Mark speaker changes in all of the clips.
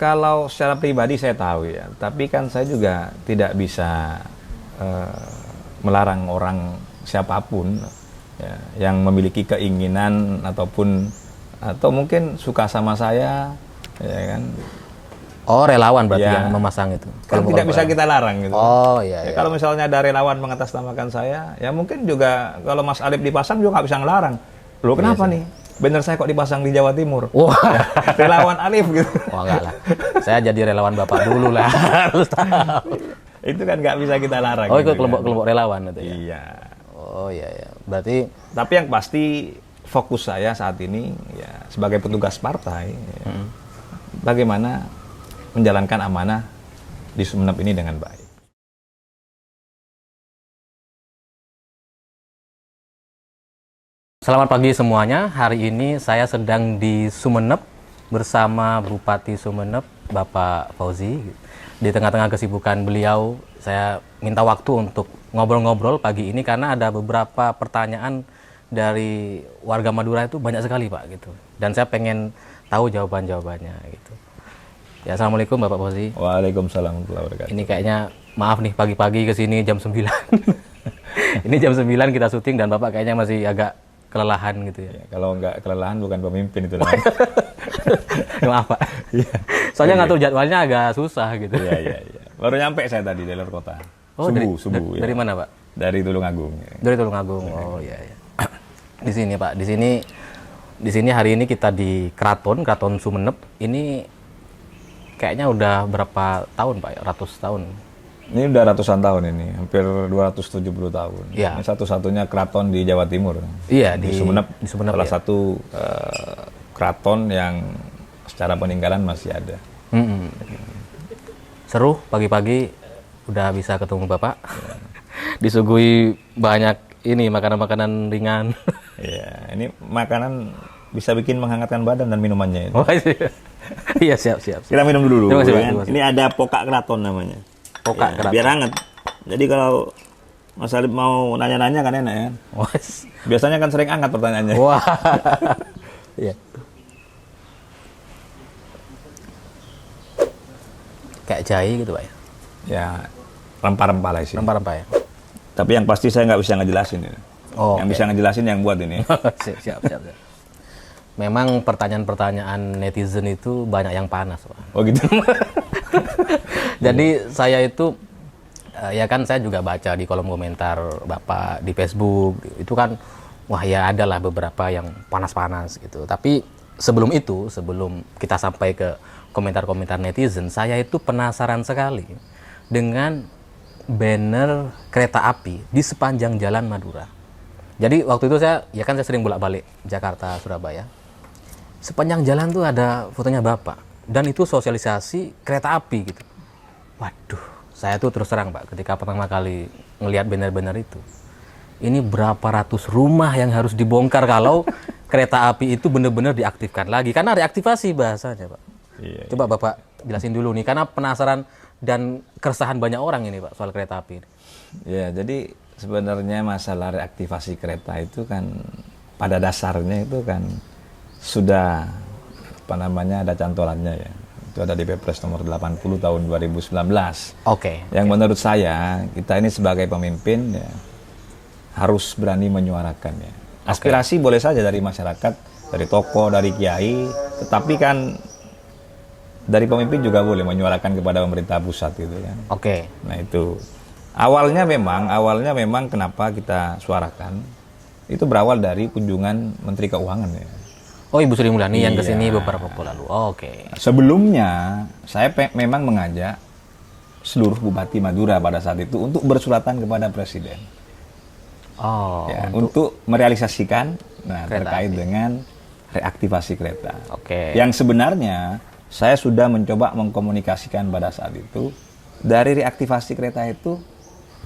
Speaker 1: Kalau secara pribadi saya tahu ya, tapi kan saya juga tidak bisa melarang orang siapapun ya, yang memiliki keinginan atau mungkin suka sama saya, ya kan.
Speaker 2: Oh, relawan berarti
Speaker 1: Ya.
Speaker 2: yang memasang itu.
Speaker 1: Kan tidak bisa kita larang gitu.
Speaker 2: Oh iya.
Speaker 1: Ya,
Speaker 2: Iya.
Speaker 1: kalau misalnya ada relawan mengatasnamakan saya, ya mungkin juga kalau Mas Alif dipasang juga nggak bisa ngelarang. Loh kenapa nih? Banner saya kok dipasang di Jawa Timur?
Speaker 2: Wah,
Speaker 1: Relawan Alif gitu.
Speaker 2: wah enggak lah. Saya jadi relawan Bapak dulu lah. Harus tahu.
Speaker 1: Itu kan nggak bisa kita larang.
Speaker 2: Oh,
Speaker 1: gitu
Speaker 2: ikut kelompok relawan itu ya.
Speaker 1: Iya.
Speaker 2: Oh iya ya. Berarti
Speaker 1: Tapi yang pasti fokus saya saat ini ya sebagai petugas partai, ya, bagaimana menjalankan amanah di Sumeneb ini dengan baik.
Speaker 2: selamat pagi semuanya. Hari ini saya sedang di Sumeneb bersama Bupati Sumeneb, Bapak Fauzi. Di tengah-tengah kesibukan beliau, saya minta waktu untuk ngobrol-ngobrol pagi ini karena ada beberapa pertanyaan dari warga Madura itu banyak sekali, Pak, gitu. Dan saya pengen tahu jawaban-jawabannya gitu. Ya, Assalamualaikum Bapak Fauzi.
Speaker 1: Waalaikumsalam warahmatullahi wabarakatuh.
Speaker 2: Ini kayaknya maaf nih pagi-pagi ke sini jam 9. Ini jam 9 kita syuting dan Bapak kayaknya masih agak kelelahan gitu ya.
Speaker 1: Ya, kalau nggak kelelahan bukan pemimpin itu namanya.
Speaker 2: Maaf Pak. Soalnya ngatur jadwalnya agak susah gitu.
Speaker 1: Iya, iya, iya. Baru nyampe saya tadi dari luar kota.
Speaker 2: Oh,
Speaker 1: subuh.
Speaker 2: dari
Speaker 1: Ya.
Speaker 2: mana Pak?
Speaker 1: Dari Tulungagung. Ya.
Speaker 2: Dari Tulungagung. Oh iya iya. Di sini Pak, di sini hari ini kita di Keraton Sumeneb. Ini kayaknya udah berapa tahun Pak? Ratus tahun.
Speaker 1: Ini udah ratusan tahun ini, hampir 270 tahun.
Speaker 2: Ya.
Speaker 1: Ini satu-satunya keraton di Jawa Timur.
Speaker 2: Iya,
Speaker 1: di Sumeneb.
Speaker 2: di Sumeneb,
Speaker 1: salah
Speaker 2: ya.
Speaker 1: satu keraton yang secara peninggalan masih ada.
Speaker 2: Seru pagi-pagi udah bisa ketemu Bapak. Disuguhi banyak ini makanan-makanan ringan.
Speaker 1: Iya, ini makanan bisa bikin menghangatkan badan dan minumannya. Ini.
Speaker 2: Oh, iya siap.
Speaker 1: Kita minum dulu.
Speaker 2: Terima kasih, Pak.
Speaker 1: Ya.
Speaker 2: Terima kasih.
Speaker 1: Ini ada pokak keraton namanya.
Speaker 2: Pokak keraton.
Speaker 1: Biar hangat. Jadi kalau Mas Alif mau nanya-nanya kan enak ya.
Speaker 2: Wah.
Speaker 1: Biasanya kan sering hangat pertanyaannya.
Speaker 2: Wah. Iya. Kayak jahe gitu Pak ya.
Speaker 1: Ya, rempah-rempah lah sih.
Speaker 2: Rempah-rempah ya.
Speaker 1: Tapi yang pasti saya nggak bisa ngejelasin ini.
Speaker 2: Oh,
Speaker 1: yang bisa ngejelasin yang buat ini.
Speaker 2: siap. Memang pertanyaan-pertanyaan netizen itu banyak yang panas, Pak.
Speaker 1: Oh gitu.
Speaker 2: Jadi saya itu ya kan saya juga baca di kolom komentar Bapak di Facebook itu kan wah ya adalah beberapa yang panas-panas gitu. Tapi sebelum kita sampai ke komentar-komentar netizen, saya itu penasaran sekali dengan banner kereta api di sepanjang Jalan Madura. Jadi waktu itu saya sering bolak-balik Jakarta Surabaya. Sepanjang jalan tuh ada fotonya Bapak dan itu sosialisasi kereta api gitu. Waduh, saya tuh terus terang Pak ketika pertama kali ngelihat banner-banner itu. Ini berapa ratus rumah yang harus dibongkar kalau kereta api itu benar-benar diaktifkan lagi karena reaktivasi bahasanya Pak.
Speaker 1: Iya.
Speaker 2: Coba Bapak jelasin dulu nih karena penasaran dan keresahan banyak orang ini Pak soal kereta api.
Speaker 1: Ya, jadi sebenarnya masalah reaktivasi kereta itu kan pada dasarnya itu kan sudah ada cantolannya ya. Itu ada di Perpres nomor 80 tahun 2019.
Speaker 2: Oke.
Speaker 1: Yang menurut saya kita ini sebagai pemimpin ya harus berani menyuarakan ya. Aspirasi boleh saja dari masyarakat, dari tokoh, dari kiai, tetapi kan dari pemimpin juga boleh menyuarakan kepada pemerintah pusat gitu kan.
Speaker 2: Oke.
Speaker 1: Nah itu awalnya memang kenapa kita suarakan itu berawal dari kunjungan Menteri Keuangan ya.
Speaker 2: Oh Ibu Sri Mulyani yang kesini
Speaker 1: Iya.
Speaker 2: beberapa waktu lalu. Oke.
Speaker 1: Sebelumnya saya memang mengajak seluruh bupati Madura pada saat itu untuk bersuratan kepada Presiden.
Speaker 2: Oh.
Speaker 1: Ya, untuk merealisasikan
Speaker 2: Kereta
Speaker 1: terkait
Speaker 2: api.
Speaker 1: dengan reaktivasi kereta.
Speaker 2: Oke.
Speaker 1: Yang sebenarnya saya sudah mencoba mengkomunikasikan pada saat itu dari reaktivasi kereta itu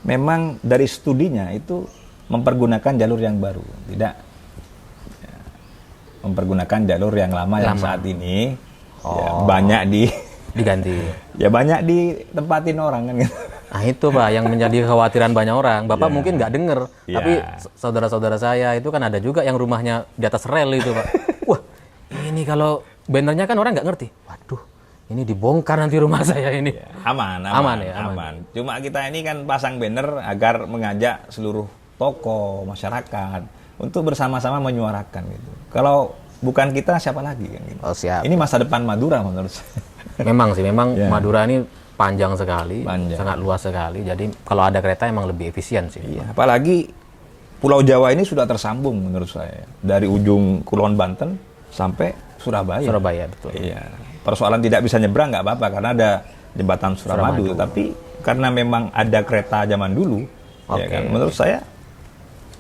Speaker 1: memang dari studinya itu mempergunakan jalur yang baru, tidak ya, mempergunakan jalur yang lama yang saat ini ya, banyak
Speaker 2: Diganti.
Speaker 1: banyak ditempatin orang kan gitu.
Speaker 2: Nah itu Pak yang menjadi kekhawatiran banyak orang. Bapak
Speaker 1: Ya.
Speaker 2: mungkin nggak denger,
Speaker 1: Ya.
Speaker 2: tapi saudara-saudara saya itu kan ada juga yang rumahnya di atas rel itu Pak. Wah ini kalau bannernya kan orang nggak ngerti. Waduh ini dibongkar nanti rumah saya ini.
Speaker 1: Ya, aman. Cuma kita ini kan pasang banner agar mengajak seluruh tokoh masyarakat untuk bersama-sama menyuarakan gitu. Kalau bukan kita siapa lagi kan gitu.
Speaker 2: Oh, siap.
Speaker 1: Ini masa depan Madura menurut saya.
Speaker 2: Memang sih,
Speaker 1: Ya.
Speaker 2: Madura ini panjang sekali,
Speaker 1: Panjang.
Speaker 2: sangat luas sekali. Jadi kalau ada kereta emang lebih efisien sih.
Speaker 1: Iya, apalagi Pulau Jawa ini sudah tersambung menurut saya. Dari ujung Kulon Banten sampai Surabaya.
Speaker 2: Surabaya, betul.
Speaker 1: Iya. Persoalan tidak bisa nyebrang nggak apa-apa karena ada jembatan Suramadu. Tapi karena memang ada kereta zaman dulu, ya kan, menurut saya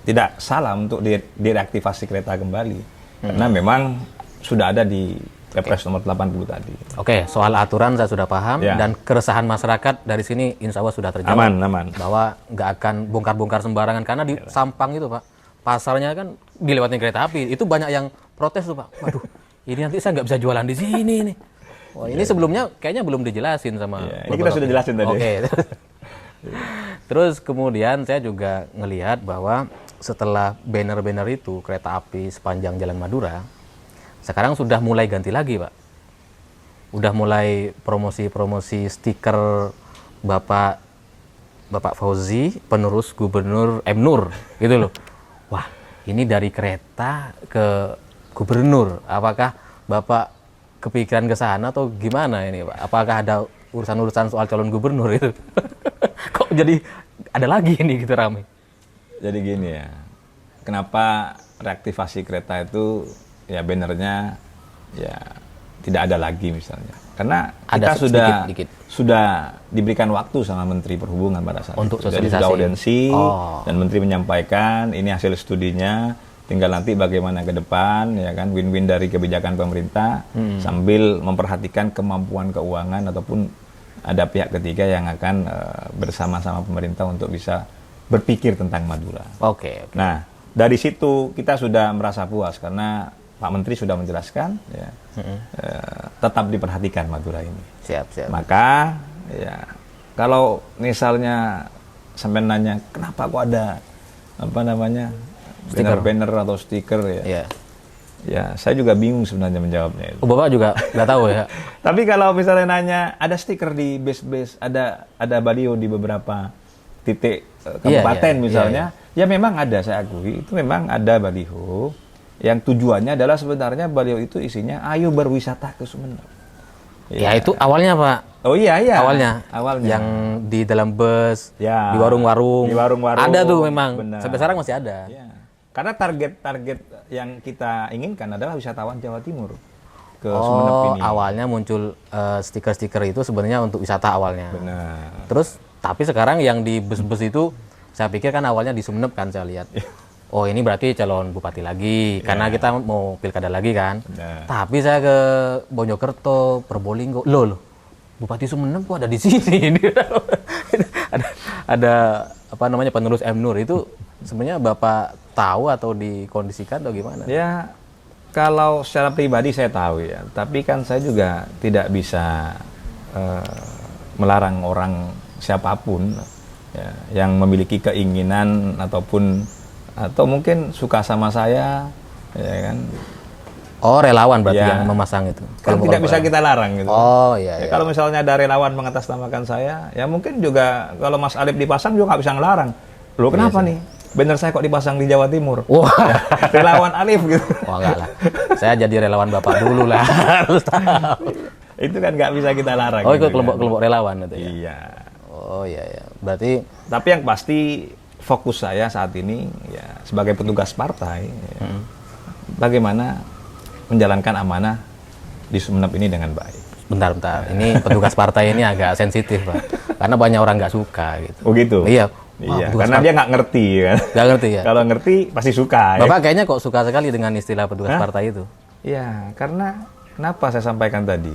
Speaker 1: tidak salah untuk direaktivasi kereta kembali. Karena memang sudah ada di Kepres nomor 80 tadi.
Speaker 2: Oke, soal aturan saya sudah paham
Speaker 1: Ya.
Speaker 2: dan keresahan masyarakat dari sini insya Allah sudah terjawab.
Speaker 1: Aman.
Speaker 2: Bahwa nggak akan bongkar-bongkar sembarangan karena di Sampang itu Pak, pasarnya kan dilewatin kereta api. Itu banyak yang protes tuh Pak. Waduh, ini nanti saya nggak bisa jualan di sini nih. Wah, ini sebelumnya kayaknya belum dijelasin sama.
Speaker 1: Ini kita sudah jelasin tadi.
Speaker 2: Oke. Terus kemudian saya juga ngelihat bahwa setelah banner-banner itu kereta api sepanjang Jalan Madura, sekarang sudah mulai ganti lagi Pak. Udah mulai promosi-promosi stiker Bapak Fauzi, penerus Gubernur M. Nur, gitu loh. Wah, ini dari kereta ke gubernur. Apakah Bapak kepikiran ke sana atau gimana ini Pak? Apakah ada urusan-urusan soal calon gubernur itu? Kok jadi ada lagi ini gitu rame?
Speaker 1: Jadi gini ya, kenapa reaktivasi kereta itu ya bannernya ya tidak ada lagi misalnya? Karena
Speaker 2: Ada
Speaker 1: kita
Speaker 2: sedikit.
Speaker 1: sudah diberikan waktu sama Menteri Perhubungan pada saat
Speaker 2: Untuk
Speaker 1: itu. Jadi
Speaker 2: sosialisasi.
Speaker 1: sudah audensi dan Menteri menyampaikan ini hasil studinya, tinggal nanti bagaimana ke depan ya kan, win-win dari kebijakan pemerintah sambil memperhatikan kemampuan keuangan ataupun ada pihak ketiga yang akan bersama-sama pemerintah untuk bisa berpikir tentang Madura.
Speaker 2: Oke.
Speaker 1: Nah, dari situ kita sudah merasa puas karena Pak Menteri sudah menjelaskan ya, tetap diperhatikan Madura ini.
Speaker 2: Siap.
Speaker 1: Maka ya kalau misalnya sampai nanya kenapa kok ada apa namanya banner atau stiker ya.
Speaker 2: Iya.
Speaker 1: Ya, saya juga bingung sebenarnya menjawabnya itu.
Speaker 2: Oh, Bapak juga nggak tahu ya?
Speaker 1: Tapi kalau misalnya nanya ada stiker di base-base, ada baliho di beberapa titik kabupaten misalnya, ya memang ada, saya akui itu memang ada baliho yang tujuannya adalah sebenarnya baliho itu isinya ayo berwisata ke Sumeneb.
Speaker 2: Ya itu awalnya Pak.
Speaker 1: Oh iya.
Speaker 2: Awalnya. Yang di dalam bus,
Speaker 1: Ya,
Speaker 2: di warung-warung.
Speaker 1: di warung-warung.
Speaker 2: Ada tuh memang.
Speaker 1: Benar.
Speaker 2: Sampai sekarang masih ada.
Speaker 1: Ya. Karena target yang kita inginkan adalah wisatawan Jawa Timur ke Sumeneb ini.
Speaker 2: Awalnya muncul stiker-stiker itu sebenarnya untuk wisata awalnya.
Speaker 1: Benar.
Speaker 2: Terus tapi sekarang yang di bus-bus itu saya pikir kan awalnya di Sumeneb kan saya lihat. Oh ini berarti calon bupati lagi karena kita mau pilkada lagi kan.
Speaker 1: Benar.
Speaker 2: Tapi saya ke Mojokerto, Probolinggo, loh Bupati Sumeneb kok ada di sini. ada apa namanya penerus M. Nur itu sebenarnya Bapak tahu atau dikondisikan atau gimana?
Speaker 1: Ya, kalau secara pribadi saya tahu ya, tapi kan saya juga tidak bisa melarang orang siapapun ya, yang memiliki keinginan atau mungkin suka sama saya, ya kan?
Speaker 2: Oh relawan berarti
Speaker 1: Ya.
Speaker 2: yang memasang itu?
Speaker 1: Kan tidak bisa kita larang gitu.
Speaker 2: Oh iya.
Speaker 1: Ya, kalau misalnya ada relawan mengatasnamakan saya, ya mungkin juga kalau Mas Alif dipasang juga nggak bisa ngelarang. Loh kenapa nih? Bener saya kok dipasang di Jawa Timur.
Speaker 2: Wah.
Speaker 1: Relawan Alif gitu.
Speaker 2: Wah enggak lah. Saya jadi relawan Bapak dulu lah. Harus tahu.
Speaker 1: Itu kan nggak bisa kita larang.
Speaker 2: Oh ikut
Speaker 1: gitu kan.
Speaker 2: kelompok relawan itu ya?
Speaker 1: Iya.
Speaker 2: Oh iya. Berarti
Speaker 1: Tapi yang pasti fokus saya saat ini ya sebagai petugas partai, ya, bagaimana menjalankan amanah di Sumeneb ini dengan baik.
Speaker 2: bentar. Ini petugas partai ini agak sensitif Pak. Karena banyak orang nggak suka gitu.
Speaker 1: Oh gitu?
Speaker 2: Iya.
Speaker 1: Iya, karena dia nggak ngerti kan.
Speaker 2: Nggak ngerti ya?
Speaker 1: Kalau ngerti pasti suka.
Speaker 2: Bapak
Speaker 1: Ya?
Speaker 2: kayaknya kok suka sekali dengan istilah petugas partai itu.
Speaker 1: Iya, karena kenapa saya sampaikan tadi?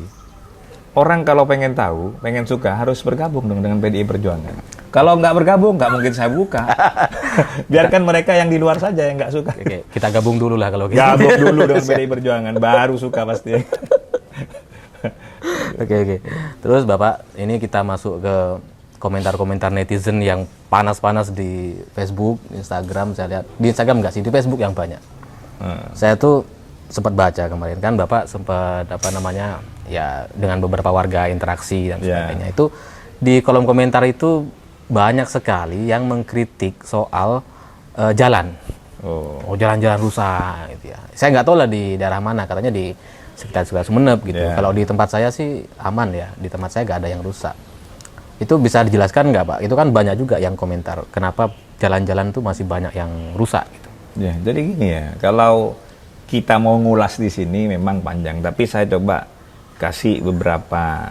Speaker 1: Orang kalau pengen tahu, pengen suka harus bergabung dong dengan PDI Perjuangan. Kalau nggak bergabung, nggak mungkin saya buka. Biarkan mereka yang di luar saja yang nggak suka.
Speaker 2: Oke, kita gabung dulu lah kalau gitu.
Speaker 1: Gabung dulu dengan PDI Perjuangan, baru suka pasti.
Speaker 2: Oke. Terus Bapak, ini kita masuk ke komentar-komentar netizen yang panas-panas di Facebook, Instagram. Saya lihat di Instagram nggak sih, di Facebook yang banyak. Saya tuh sempat baca kemarin kan Bapak sempat ya dengan beberapa warga interaksi dan
Speaker 1: Ya.
Speaker 2: sebagainya. Itu di kolom komentar itu banyak sekali yang mengkritik soal jalan.
Speaker 1: Oh.
Speaker 2: Jalan-jalan rusak gitu ya. Saya nggak tahu lah di daerah mana, katanya di sekitar Sumeneb gitu.
Speaker 1: Ya.
Speaker 2: Kalau di tempat saya sih aman ya, di tempat saya nggak ada yang rusak. Itu bisa dijelaskan nggak Pak? Itu kan banyak juga yang komentar, kenapa jalan-jalan tuh masih banyak yang rusak gitu.
Speaker 1: Ya, jadi gini ya, kalau kita mau ngulas di sini memang panjang, tapi saya coba kasih beberapa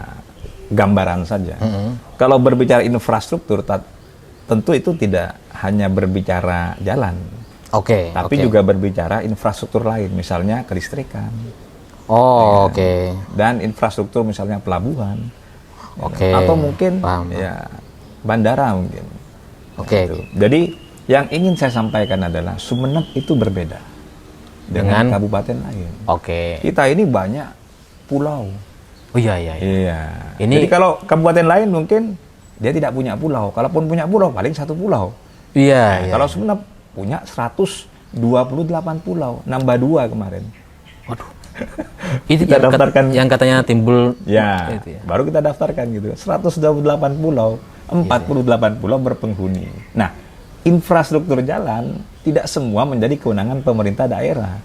Speaker 1: gambaran saja. Kalau berbicara infrastruktur, tentu itu tidak hanya berbicara jalan,
Speaker 2: Oke.
Speaker 1: tapi
Speaker 2: oke.
Speaker 1: juga berbicara infrastruktur lain, misalnya kelistrikan,
Speaker 2: Oh, oke.
Speaker 1: dan infrastruktur misalnya pelabuhan,
Speaker 2: Oke.
Speaker 1: atau mungkin
Speaker 2: Paham.
Speaker 1: ya bandara mungkin.
Speaker 2: Oke.
Speaker 1: Gitu. Jadi yang ingin saya sampaikan adalah Sumeneb itu berbeda dengan kabupaten lain.
Speaker 2: Oke.
Speaker 1: Kita ini banyak pulau.
Speaker 2: Oh iya iya. Iya.
Speaker 1: Iya.
Speaker 2: Ini-
Speaker 1: Jadi kalau kabupaten lain mungkin dia tidak punya pulau. Kalaupun punya pulau paling satu pulau.
Speaker 2: Iya.
Speaker 1: Nah, kalau Sumeneb punya 128 pulau, nambah 2 kemarin.
Speaker 2: Waduh. Itu
Speaker 1: Kita daftarkan.
Speaker 2: yang katanya timbul
Speaker 1: Ya,
Speaker 2: itu ya.
Speaker 1: baru kita daftarkan gitu. 128 pulau, 48 pulau berpenghuni. Nah, infrastruktur jalan tidak semua menjadi kewenangan pemerintah daerah.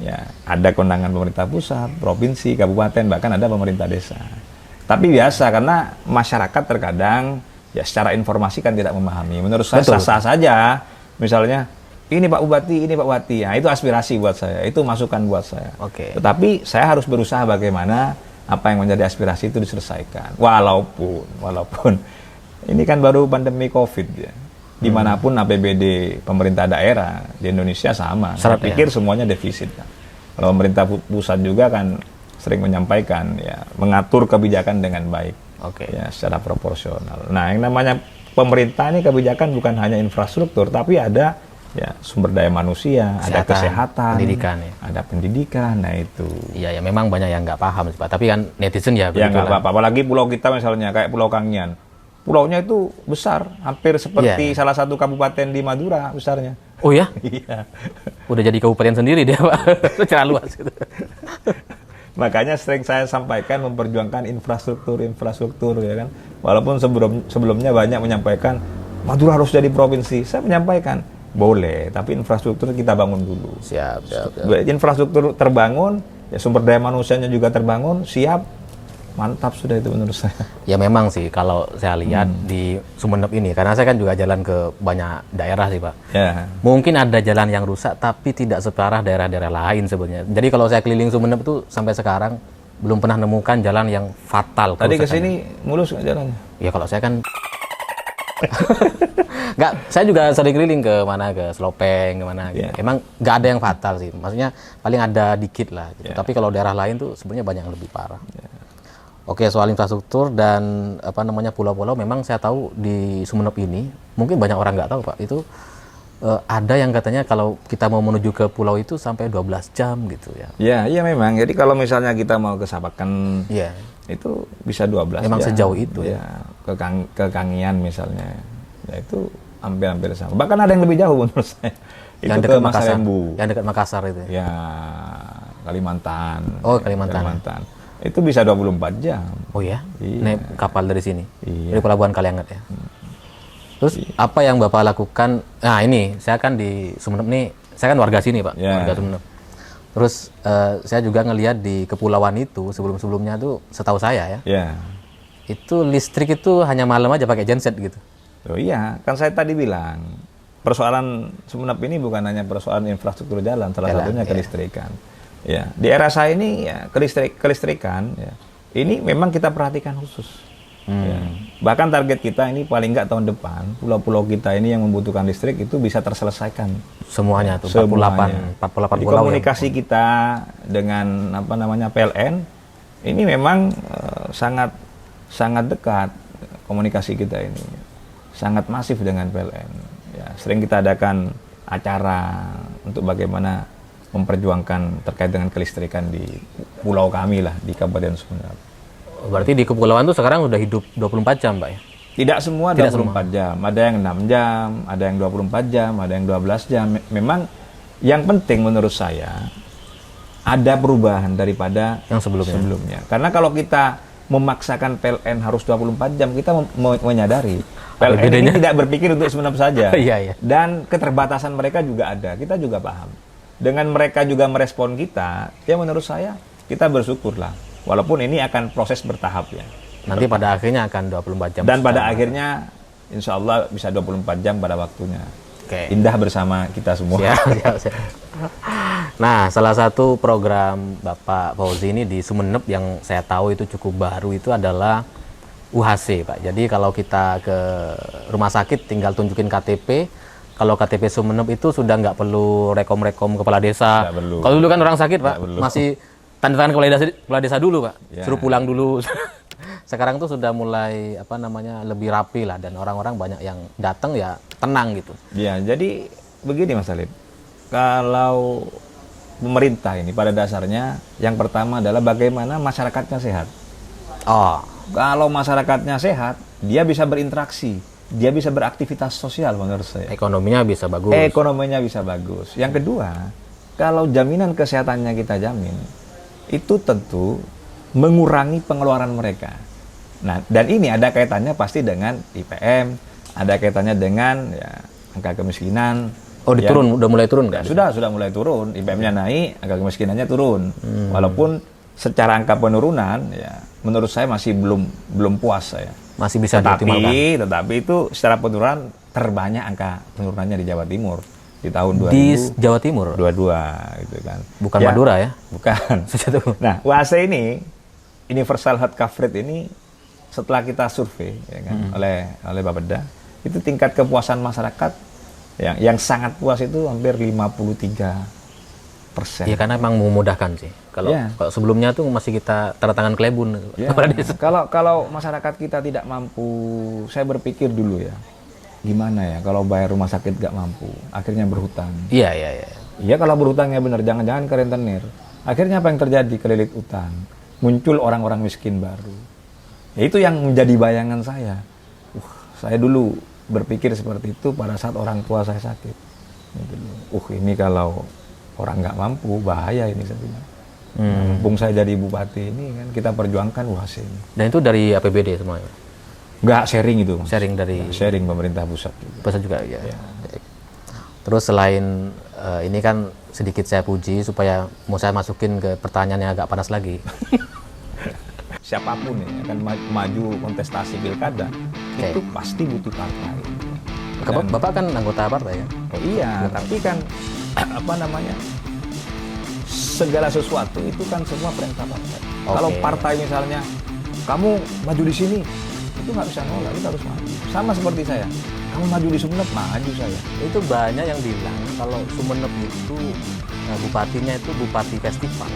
Speaker 1: Ya, ada kewenangan pemerintah pusat, provinsi, kabupaten, bahkan ada pemerintah desa. Tapi biasa karena masyarakat terkadang ya secara informasi kan tidak memahami. Menurut saya
Speaker 2: Betul.
Speaker 1: sah-sah saja. Misalnya ini Pak Bupati, ini Pak Bupati. Nah, itu aspirasi buat saya, itu masukan buat saya.
Speaker 2: Oke.
Speaker 1: Tetapi saya harus berusaha bagaimana apa yang menjadi aspirasi itu diselesaikan. Walaupun ini kan baru pandemi Covid ya. Dimanapun APBD pemerintah daerah di Indonesia sama. Saya
Speaker 2: Seret, ya.
Speaker 1: pikir semuanya defisit. Kan. Kalau pemerintah pusat juga kan sering menyampaikan ya mengatur kebijakan dengan baik.
Speaker 2: Oke.
Speaker 1: Ya secara proporsional. Nah yang namanya pemerintah ini kebijakan bukan hanya infrastruktur tapi ada ya sumber daya manusia, ada kesehatan,
Speaker 2: pendidikan ya.
Speaker 1: ada pendidikan. Nah itu.
Speaker 2: Iya ya, memang banyak yang nggak paham sih, Pak. Tapi kan netizen ya.
Speaker 1: Ya nggak
Speaker 2: begitulah.
Speaker 1: apa-apa. Apalagi pulau kita misalnya kayak Pulau Kangian. Pulaunya itu besar, hampir seperti
Speaker 2: Iya.
Speaker 1: salah satu kabupaten di Madura besarnya.
Speaker 2: Oh ya?
Speaker 1: Iya.
Speaker 2: Udah jadi kabupaten sendiri dia, Pak. Secara luas gitu.
Speaker 1: Makanya sering saya sampaikan memperjuangkan infrastruktur ya kan. Walaupun sebelumnya banyak menyampaikan Madura harus jadi provinsi. Saya menyampaikan boleh, tapi infrastruktur kita bangun dulu.
Speaker 2: Siap.
Speaker 1: Infrastruktur terbangun, ya sumber daya manusianya juga terbangun, siap, mantap sudah itu menurut saya.
Speaker 2: Ya memang sih kalau saya lihat di Sumeneb ini, karena saya kan juga jalan ke banyak daerah sih Pak.
Speaker 1: Ya.
Speaker 2: Mungkin ada jalan yang rusak tapi tidak separah daerah-daerah lain sebenarnya. Jadi kalau saya keliling Sumeneb itu sampai sekarang belum pernah nemukan jalan yang fatal.
Speaker 1: Tadi ke
Speaker 2: kerusakannya.
Speaker 1: sini mulus nggak jalannya?
Speaker 2: Ya kalau saya kan nggak, saya juga sering keliling ke mana, ke Selopeng, ke mana gitu.
Speaker 1: Yeah.
Speaker 2: Emang nggak ada yang fatal sih. Maksudnya paling ada dikit lah gitu.
Speaker 1: Yeah.
Speaker 2: Tapi kalau daerah lain tuh sebenarnya banyak yang lebih parah. Oke, soal infrastruktur dan apa namanya pulau-pulau, memang saya tahu di Sumeneb ini mungkin banyak orang nggak tahu Pak, itu ada yang katanya kalau kita mau menuju ke pulau itu sampai 12 jam gitu ya.
Speaker 1: Ya, iya memang. Jadi kalau misalnya kita mau ke Sabakan
Speaker 2: Iya.
Speaker 1: itu bisa 12
Speaker 2: Memang
Speaker 1: jam.
Speaker 2: sejauh itu ya.
Speaker 1: Ke Kangian misalnya. Ya itu hampir-hampir sama. Bahkan ada yang lebih jauh menurut saya. Itu
Speaker 2: Yang
Speaker 1: ke
Speaker 2: dekat Makassar.
Speaker 1: Masalembu.
Speaker 2: Yang dekat Makassar itu.
Speaker 1: Ya, Kalimantan.
Speaker 2: Oh,
Speaker 1: Ya,
Speaker 2: Kalimantan.
Speaker 1: Itu bisa 24 jam.
Speaker 2: Oh ya?
Speaker 1: Iya.
Speaker 2: Naik kapal dari sini.
Speaker 1: Iya.
Speaker 2: Dari Pelabuhan Kalianget ya. Terus apa yang Bapak lakukan? Nah, ini saya kan di Sumeneb nih, saya kan warga sini, Pak.
Speaker 1: Ya.
Speaker 2: Warga Sumeneb. Terus saya juga ngelihat di kepulauan itu sebelum-sebelumnya tuh setahu saya ya,
Speaker 1: Ya.
Speaker 2: itu listrik itu hanya malam aja pakai genset gitu.
Speaker 1: Oh iya, kan saya tadi bilang persoalan Sumeneb ini bukan hanya persoalan infrastruktur jalan, salah
Speaker 2: Jalan,
Speaker 1: satunya
Speaker 2: ya.
Speaker 1: kelistrikan. Ya, di era saya ini ya kelistrikan ya. Ini memang kita perhatikan khusus. Ya. Bahkan target kita ini paling nggak tahun depan pulau-pulau kita ini yang membutuhkan listrik itu bisa terselesaikan.
Speaker 2: Semuanya tuh
Speaker 1: Semuanya.
Speaker 2: 48
Speaker 1: Jadi
Speaker 2: pulau ya.
Speaker 1: komunikasi kita dengan apa namanya PLN ini memang sangat dekat komunikasi kita ini. Sangat masif dengan PLN. Ya, sering kita adakan acara untuk bagaimana memperjuangkan terkait dengan kelistrikan di pulau kami lah di Kabupaten Sumeneb.
Speaker 2: Berarti di kepulauan tuh sekarang udah hidup 24 jam, Pak ya?
Speaker 1: Tidak semua
Speaker 2: Tidak
Speaker 1: 24 jam, ada yang 6 jam, ada yang 24 jam, ada yang 12 jam. Memang yang penting menurut saya ada perubahan daripada
Speaker 2: Yang sebelumnya.
Speaker 1: Karena kalau kita memaksakan PLN harus 24 jam, kita menyadari PLN ini
Speaker 2: bedanya?
Speaker 1: tidak berpikir untuk semenep saja.
Speaker 2: Iya.
Speaker 1: Dan keterbatasan mereka juga ada. Kita juga paham. Dengan mereka juga merespon kita, ya menurut saya kita bersyukurlah. Walaupun ini akan proses bertahap ya.
Speaker 2: Nanti pada akhirnya akan 24 jam.
Speaker 1: Dan pada akhirnya insya Allah bisa 24 jam pada waktunya.
Speaker 2: Oke.
Speaker 1: Indah bersama kita semua.
Speaker 2: Siap. Nah, salah satu program Bapak Fauzi ini di Sumeneb yang saya tahu itu cukup baru itu adalah UHC, Pak. Jadi kalau kita ke rumah sakit tinggal tunjukin KTP. Kalau KTP Sumeneb itu sudah nggak perlu rekom-rekom kepala desa.
Speaker 1: Nggak perlu.
Speaker 2: Kalau dulu kan orang sakit, Pak,
Speaker 1: perlu.
Speaker 2: masih tanda tangan kepala desa dulu, Pak.
Speaker 1: Ya.
Speaker 2: Suruh pulang dulu. Sekarang tuh sudah mulai lebih rapi lah, dan orang-orang banyak yang datang ya tenang gitu.
Speaker 1: Ya, jadi begini Mas Alif. Kalau pemerintah ini pada dasarnya yang pertama adalah bagaimana masyarakatnya sehat.
Speaker 2: Oh,
Speaker 1: Kalau masyarakatnya sehat, dia bisa berinteraksi, dia bisa beraktivitas sosial menurut saya.
Speaker 2: ekonominya bisa bagus.
Speaker 1: Ekonominya bisa bagus. Yang kedua, kalau jaminan kesehatannya kita jamin, itu tentu mengurangi pengeluaran mereka. Nah, dan ini ada kaitannya pasti dengan IPM, ada kaitannya dengan ya, angka kemiskinan.
Speaker 2: Oh, udah mulai turun
Speaker 1: Ya,
Speaker 2: kan?
Speaker 1: sudah mulai turun. IPM-nya naik, angka kemiskinannya turun. Walaupun secara angka penurunan, ya menurut saya masih belum puas saya.
Speaker 2: Masih bisa dioptimalkan.
Speaker 1: Tetapi itu secara penurunan terbanyak angka penurunannya di Jawa Timur di tahun 2022
Speaker 2: Di Jawa Timur.
Speaker 1: gitu kan.
Speaker 2: Bukan Madura ya?
Speaker 1: Bukan.
Speaker 2: Sejauh.
Speaker 1: Nah, UHC ini Universal Health Coverage ini setelah kita survei ya kan, oleh Bapeda, itu tingkat kepuasan masyarakat yang sangat puas itu hampir 53%.
Speaker 2: Ya karena memang memudahkan sih. Kalau sebelumnya tuh masih kita tanda tangan kelebun.
Speaker 1: Ya, kalau masyarakat kita tidak mampu, saya berpikir dulu ya, gimana ya kalau bayar rumah sakit gak mampu, akhirnya berhutang.
Speaker 2: Iya.
Speaker 1: Iya kalau berhutangnya benar, jangan ke rentenir. Akhirnya apa yang terjadi? Kelilit utang. Muncul orang-orang miskin baru. Ya, itu yang menjadi bayangan saya. Saya dulu berpikir seperti itu pada saat orang tua saya sakit. Ini kalau orang nggak mampu, bahaya ini saya bilang. Mumpung saya jadi bupati ini kan kita perjuangkan UHC ini.
Speaker 2: Dan itu dari APBD semua ya?
Speaker 1: Nggak sharing itu. Mas.
Speaker 2: Sharing dari
Speaker 1: sharing pemerintah pusat.
Speaker 2: Pusat juga ya. Terus selain ini kan sedikit saya puji supaya mau saya masukin ke pertanyaan yang agak panas lagi.
Speaker 1: Siapapun yang akan maju kontestasi pilkada itu pasti butuh partai.
Speaker 2: Bapak kan anggota partai ya?
Speaker 1: Oh iya, tapi kan segala sesuatu itu kan semua perintah partai. Kalau partai misalnya kamu maju di sini, itu nggak bisa nolak, itu harus maju. Sama seperti saya, kamu maju di Sumeneb, maju saya.
Speaker 2: Itu banyak yang bilang kalau Sumeneb itu bupatinya itu bupati festival.